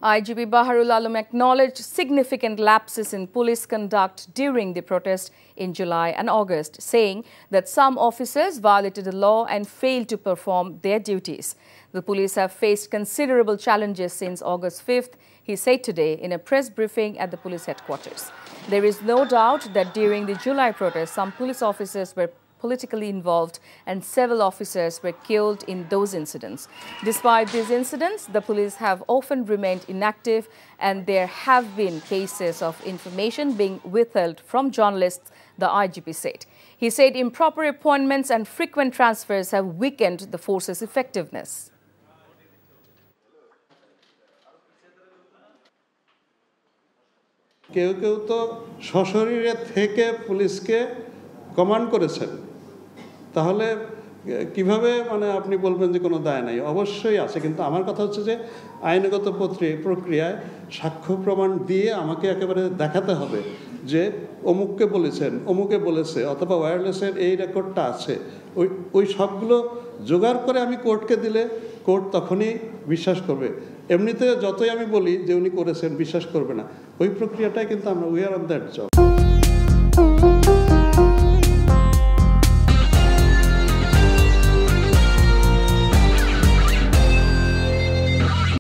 IGP Baharul Alam acknowledged significant lapses in police conduct during the protest in July and August, saying that some officers violated the law and failed to perform their duties. The police have faced considerable challenges since August 5th, he said today in a press briefing at the police headquarters. There is no doubt that during the July protest, some police officers were politically involved and several officers were killed in those incidents. Despite these incidents, the police have often remained inactive and there have been cases of information being withheld from journalists, the IGP said. He said improper appointments and frequent transfers have weakened the force's effectiveness. কেউ কেউ তো সশরীরে থেকে পুলিশকে command করেছেন, তাহলে কিভাবে আপনি বলবেন যে কোনো দায় নাই? অবশ্যই আছে, কিন্তু আমার কথা হচ্ছে যে আইনগত প্রক্রিয়ায় সাক্ষ্য প্রমাণ দিয়ে আমাকে একেবারে দেখাতে হবে যে অমুককে বলেছেন, অমুকে বলেছে, অথবা ওয়্যারলেসের এই রেকর্ডটা আছে। ওই সবগুলো জোগাড় করে আমি কোর্টকে দিলে কোর্ট তখনই বিশ্বাস করবে। এমনিতে যতই আমি বলি যে উনি করেছেন, বিশ্বাস করবে না। ওই প্রক্রিয়াটাই কিন্তু আমরা we are on that job.